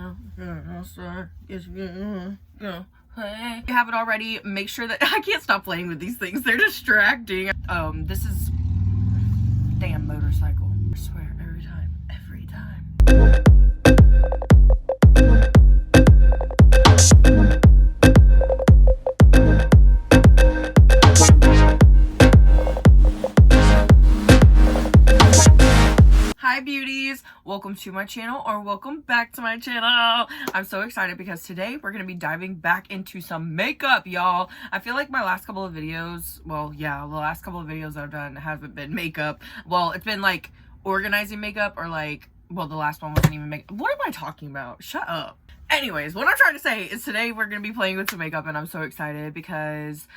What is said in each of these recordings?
If you haven't already, make sure that I can't stop playing with these things. They're distracting. This is damn motorcycle. I swear, every time. Hi beauties, welcome to my channel, or welcome back to my channel. I'm so excited because today we're gonna be diving back into some makeup, y'all. I feel like my last couple of videos, well, yeah, the last couple of videos I've done haven't been makeup. Well, it's been like organizing makeup, or like, well, the last one wasn't even makeup. What am I talking about? Shut up. Anyways, what I'm trying to say is today we're gonna be playing with some makeup, and I'm so excited because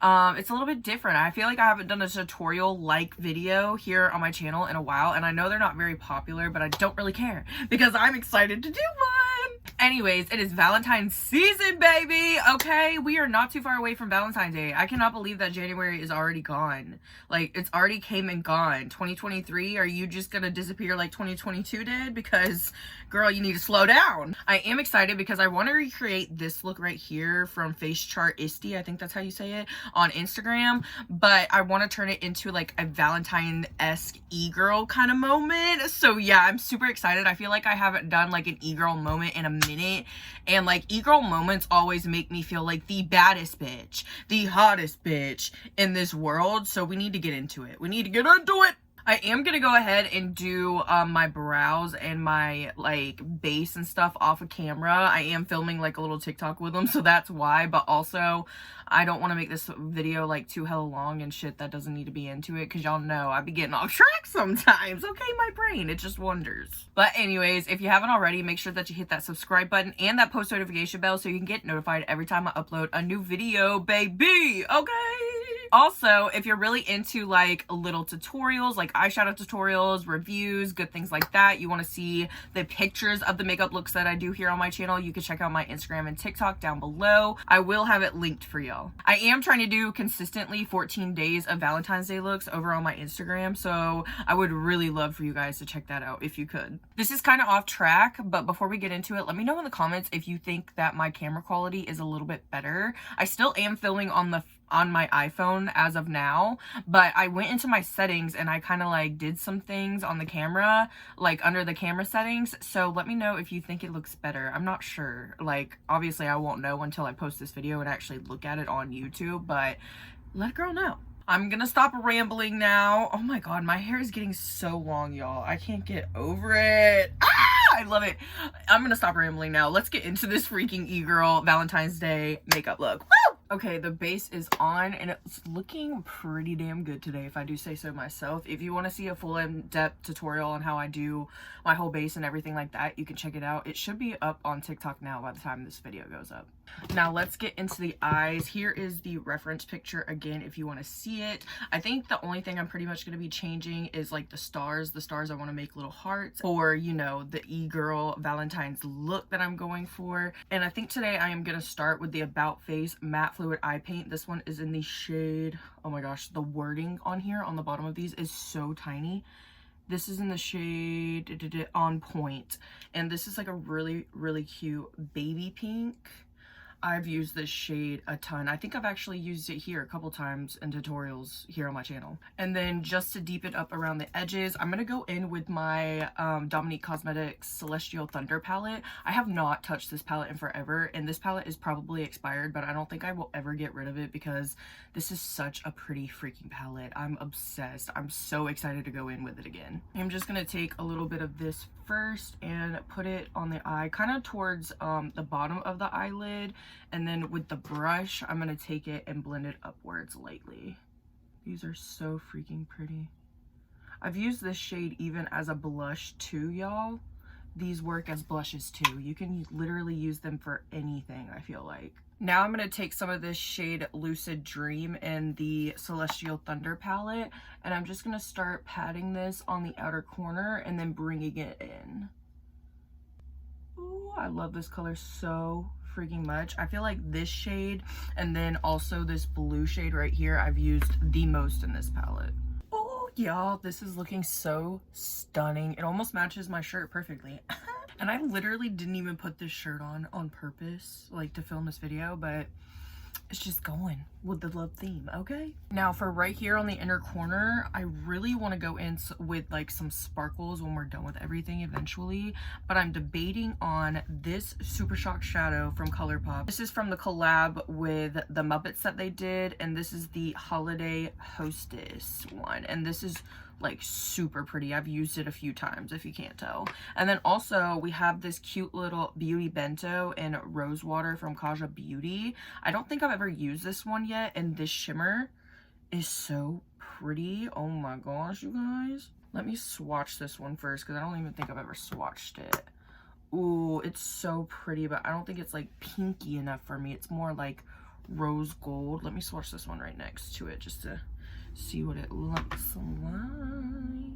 it's a little bit different. I feel like I haven't done a tutorial like video here on my channel in a while, and I know they're not very popular, but I don't really care because I'm excited to do one. Anyways, it is Valentine's season, baby. Okay, we are not too far away from Valentine's Day. I cannot believe that January is already gone. Like, it's already came and gone. 2023, are you just gonna disappear like 2022 did? Because girl, you need to slow down. I am excited because I want to recreate this look right here from Face Chart Isty, I think that's how you say it, on Instagram, but I want to turn it into like a Valentine-esque e-girl kind of moment. So yeah, I'm super excited. I feel like I haven't done like an e-girl moment in a minute, and like e-girl moments always make me feel like the baddest bitch, the hottest bitch in this world. So we need to get into it. We need to get into it. I am gonna go ahead and do my brows and my like base and stuff off of camera. I am filming like a little TikTok with them, so that's why. But also, I don't want to make this video like too hella long and shit that doesn't need to be into it, because y'all know I be getting off track sometimes. Okay, my brain, it just wanders. But anyways, if you haven't already, make sure that you hit that subscribe button and that post notification bell so you can get notified every time I upload a new video, baby. Okay. Also, if you're really into like little tutorials, like eyeshadow tutorials, reviews, good things like that, you want to see the pictures of the makeup looks that I do here on my channel, you can check out my Instagram and TikTok down below. I will have it linked for y'all. I am trying to do consistently 14 days of Valentine's Day looks over on my Instagram, so I would really love for you guys to check that out if you could. This is kind of off track, but before we get into it, let me know in the comments if you think that my camera quality is a little bit better. I still am filming on my iPhone as of now, but I went into my settings and I kind of like did some things on the camera, like under the camera settings. So let me know if you think it looks better. I'm not sure. Like, obviously I won't know until I post this video and actually look at it on YouTube, but let a girl know. I'm gonna stop rambling now. Oh my god, my hair is getting so long, y'all. I can't get over it. Ah, I love it. I'm gonna stop rambling now. Let's get into this freaking e-girl Valentine's Day makeup look. Woo! Okay, the base is on and it's looking pretty damn good today, if I do say so myself. If you want to see a full in-depth tutorial on how I do my whole base and everything like that, you can check it out. It should be up on TikTok now by the time this video goes up. Now let's get into the eyes. Here is the reference picture again if you want to see it. I think the only thing I'm pretty much going to be changing is like the stars. The stars I want to make little hearts for, you know, the e-girl Valentine's look that I'm going for. And I think today I am going to start with the About Face Matte Fluid Eye Paint. This one is in the shade, oh my gosh, the wording on here on the bottom of these is so tiny. This is in the shade On Point, and this is like a really, really cute baby pink. I've used this shade a ton. I think I've actually used it here a couple times in tutorials here on my channel. And then just to deepen up around the edges, I'm gonna go in with my Dominique Cosmetics Celestial Thunder palette. I have not touched this palette in forever, and this palette is probably expired, but I don't think I will ever get rid of it because this is such a pretty freaking palette. I'm obsessed. I'm so excited to go in with it again. I'm just gonna take a little bit of this first and put it on the eye, kind of towards the bottom of the eyelid, and then with the brush I'm gonna take it and blend it upwards lightly. These are so freaking pretty. I've used this shade even as a blush too, y'all. These work as blushes too. You can literally use them for anything, I feel like. Now I'm going to take some of this shade Lucid Dream in the Celestial Thunder palette, and I'm just going to start patting this on the outer corner and then bringing it in. Ooh, I love this color so freaking much. I feel like this shade and then also this blue shade right here I've used the most in this palette. Oh y'all, this is looking so stunning. It almost matches my shirt perfectly. And I literally didn't even put this shirt on purpose, like to film this video, but it's just going with the love theme, okay? Now for right here on the inner corner, I really want to go in with like some sparkles when we're done with everything eventually, but I'm debating on this Super Shock shadow from ColourPop. This is from the collab with the Muppets that they did, and this is the Holiday Hostess one, and this is like super pretty. I've used it a few times if you can't tell. And then also we have this cute little beauty bento in Rose Water from Kaja Beauty. I don't think I've ever used this one yet, and this shimmer is so pretty. Oh my gosh, you guys. Let me swatch this one first because I don't even think I've ever swatched it. Ooh, it's so pretty, but I don't think it's like pinky enough for me. It's more like rose gold. Let me swatch this one right next to it just to see what it looks like.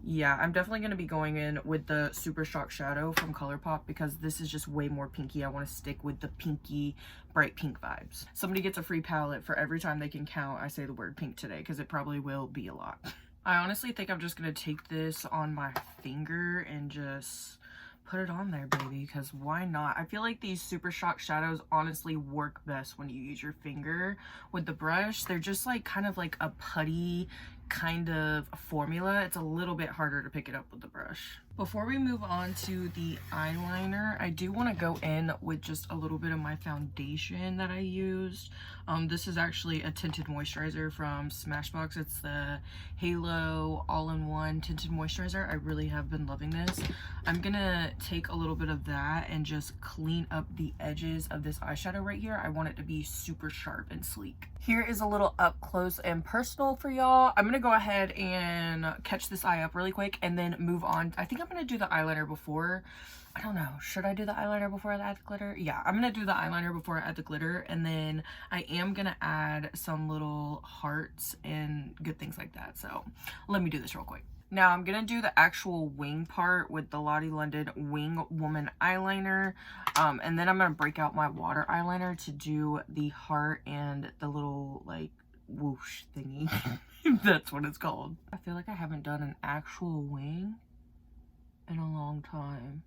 Yeah, I'm definitely going to be going in with the Super Shock shadow from ColourPop because this is just way more pinky. I want to stick with the pinky, bright pink vibes. Somebody gets a free palette for every time they can count I say the word pink today, because it probably will be a lot. I honestly think I'm just going to take this on my finger and just put it on there, baby, because why not? I feel like these Super Shock shadows honestly work best when you use your finger. With the brush, they're just like kind of like a putty kind of formula. It's a little bit harder to pick it up with the brush. Before we move on to the eyeliner, I do want to go in with just a little bit of my foundation that I used. This is actually a tinted moisturizer from Smashbox. It's the Halo All-in-One Tinted Moisturizer. I really have been loving this. I'm gonna take a little bit of that and just clean up the edges of this eyeshadow right here. I want it to be super sharp and sleek. Here is a little up close and personal for y'all. I'm gonna go ahead and catch this eye up really quick and then move on. I think I'm gonna do the eyeliner before. I don't know, should I do the eyeliner before I add the glitter? Yeah, I'm gonna do the eyeliner before I add the glitter, and then I am gonna add some little hearts and good things like that. So let me do this real quick. Now I'm gonna do the actual wing part with the Lottie London Wing Woman eyeliner, and then I'm gonna break out my water eyeliner to do the heart and the little like whoosh thingy. That's what it's called. I feel like I haven't done an actual wing in a long time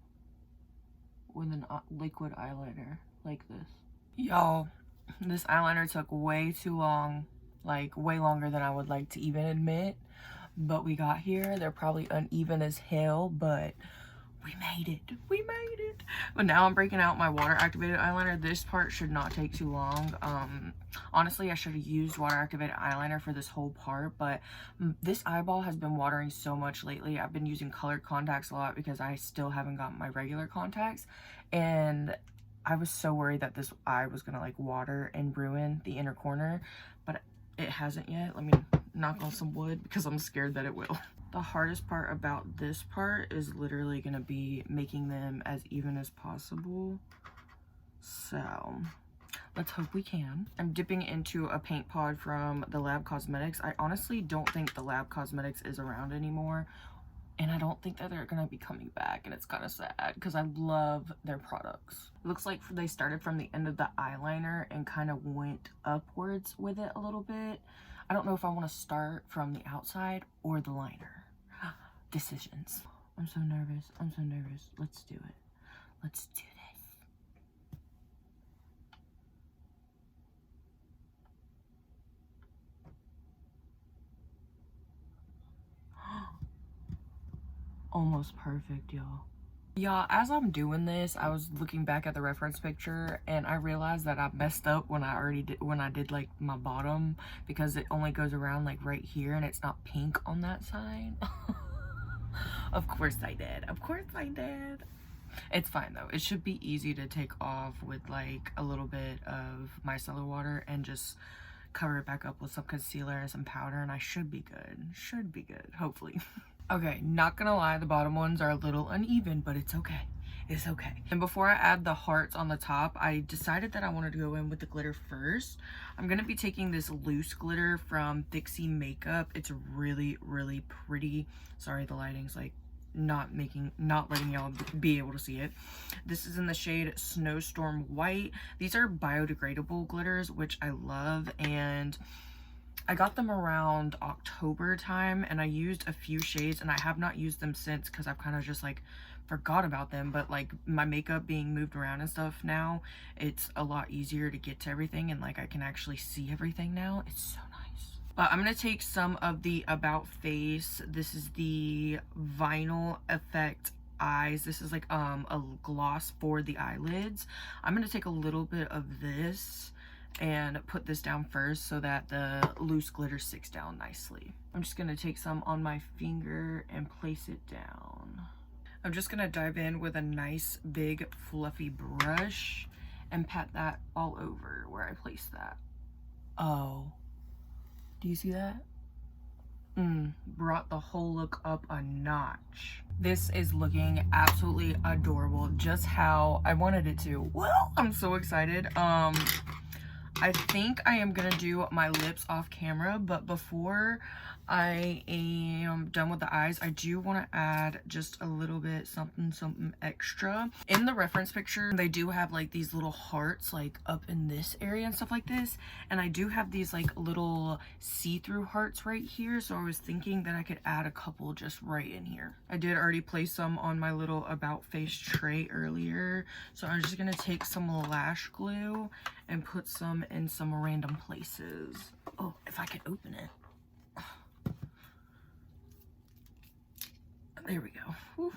with a liquid eyeliner like this. Y'all, this eyeliner took way too long, like way longer than I would like to even admit, but we got here. They're probably uneven as hell, but we made it. We made it. But now I'm breaking out my water activated eyeliner. This part should not take too long. Honestly, I should have used water activated eyeliner for this whole part, but this eyeball has been watering so much lately. I've been using colored contacts a lot because I still haven't gotten my regular contacts, and I was so worried that this eye was gonna like water and ruin the inner corner, but it hasn't yet. Let me knock on some wood because I'm scared that it will. The hardest part about this part is literally gonna be making them as even as possible. So let's hope we can. I'm dipping into a paint pod from the Lab Cosmetics. I honestly don't think the Lab Cosmetics is around anymore, and I don't think that they're gonna be coming back, and it's kind of sad because I love their products. It looks like they started from the end of the eyeliner and kind of went upwards with it a little bit. I don't know if I want to start from the outside or the liner. Decisions. I'm so nervous. I'm so nervous. Let's do it. Let's do this. Almost perfect, y'all. Y'all, as I'm doing this, I was looking back at the reference picture and I realized that I messed up when I did like my bottom, because it only goes around like right here and it's not pink on that side. Of course I did. Of course I did. It's fine though. It should be easy to take off with like a little bit of micellar water and just cover it back up with some concealer and some powder, and I should be good. Should be good, hopefully. Okay, not gonna lie, the bottom ones are a little uneven, but it's okay. It's okay. And before I add the hearts on the top, I decided that I wanted to go in with the glitter first. I'm gonna be taking this loose glitter from Fixie Makeup. It's really, really pretty. Sorry, the lighting's like not letting y'all be able to see it. This is in the shade Snowstorm White. These are biodegradable glitters, which I love, and I got them around October time, and I used a few shades, and I have not used them since because I've kind of just like forgot about them, but like my makeup being moved around and stuff now, it's a lot easier to get to everything, and like I can actually see everything now. It's so nice. But I'm gonna take some of the About Face. This is the Vinyl Effect Eyes. This is like a gloss for the eyelids. I'm gonna take a little bit of this and put this down first so that the loose glitter sticks down nicely. I'm just gonna take some on my finger and place it down. I'm just gonna dive in with a nice big fluffy brush and pat that all over where I placed that. Oh, do you see that? Brought the whole look up a notch. This is looking absolutely adorable, just how I wanted it to. Well, I'm so excited. I think I am gonna do my lips off camera, but before I am done with the eyes, I do want to add just a little bit something extra. In the reference picture, they do have like these little hearts like up in this area and stuff like this, and I do have these like little see-through hearts right here, so I was thinking that I could add a couple just right in here. I did already place some on my little About Face tray earlier, so I'm just gonna take some lash glue and put some in some random places. Oh, if I could open it. There we go. Whew.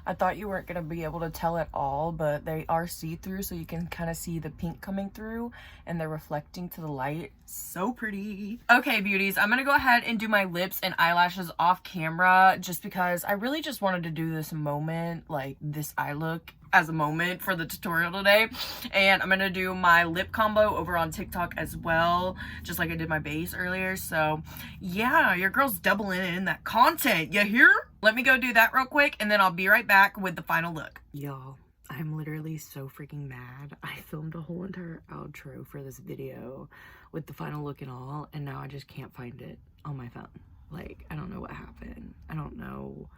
I thought you weren't going to be able to tell at all, but they are see-through, so you can kind of see the pink coming through, and they're reflecting to the light. So pretty. Okay, beauties, I'm going to go ahead and do my lips and eyelashes off camera, just because I really just wanted to do this moment, like this eye look, as a moment for the tutorial today. And I'm gonna do my lip combo over on TikTok as well, just like I did my base earlier. So yeah, your girl's doubling in that content, you hear? Let me go do that real quick, and then I'll be right back with the final look. Y'all, I'm literally so freaking mad. I filmed a whole entire outro for this video with the final look and all, and now I just can't find it on my phone. Like, I don't know what happened. I don't know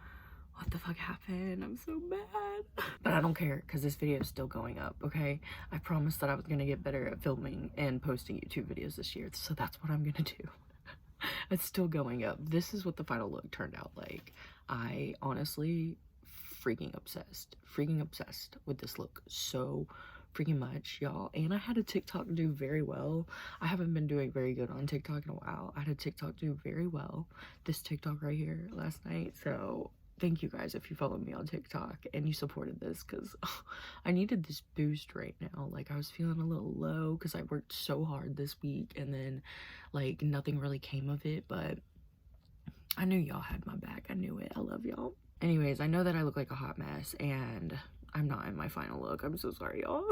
what the fuck happened. I'm so mad. But I don't care, because this video is still going up, okay? I promised that I was gonna get better at filming and posting YouTube videos this year, so that's what I'm gonna do. It's still going up. This is what the final look turned out like. I honestly freaking obsessed with this look so freaking much, y'all. And I had a TikTok do very well. I haven't been doing very good on TikTok in a while. I had a TikTok do very well, this TikTok right here, last night. So thank you guys if you follow me on TikTok and you supported this, because I needed this boost right now. Like, I was feeling a little low because I worked so hard this week, and then like nothing really came of it, but I knew y'all had my back. I knew it. I love y'all. Anyways, I know that I look like a hot mess, and I'm not in my final look. I'm so sorry, y'all.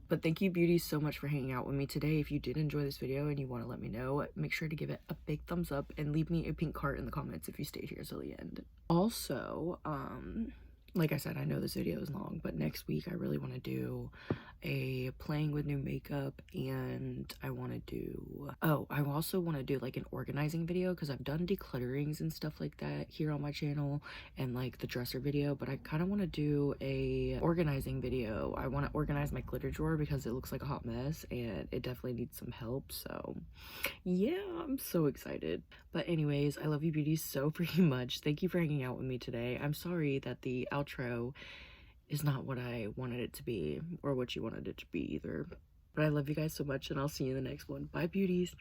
But thank you, beauties, so much for hanging out with me today. If you did enjoy this video and you want to let me know, make sure to give it a big thumbs up and leave me a pink heart in the comments if you stayed here till the end. Also, like I said, I know this video is long, but next week I really want to do a playing with new makeup, and I want to do, oh, I also want to do like an organizing video, because I've done declutterings and stuff like that here on my channel, and like the dresser video, but I kind of want to do a organizing video. I want to organize my glitter drawer because it looks like a hot mess and it definitely needs some help. So yeah, I'm so excited. But anyways, I love you, beauties, so freaking much. Thank you for hanging out with me today. I'm sorry that the outro is not what I wanted it to be, or what you wanted it to be either. But I love you guys so much, and I'll see you in the next one. Bye, beauties.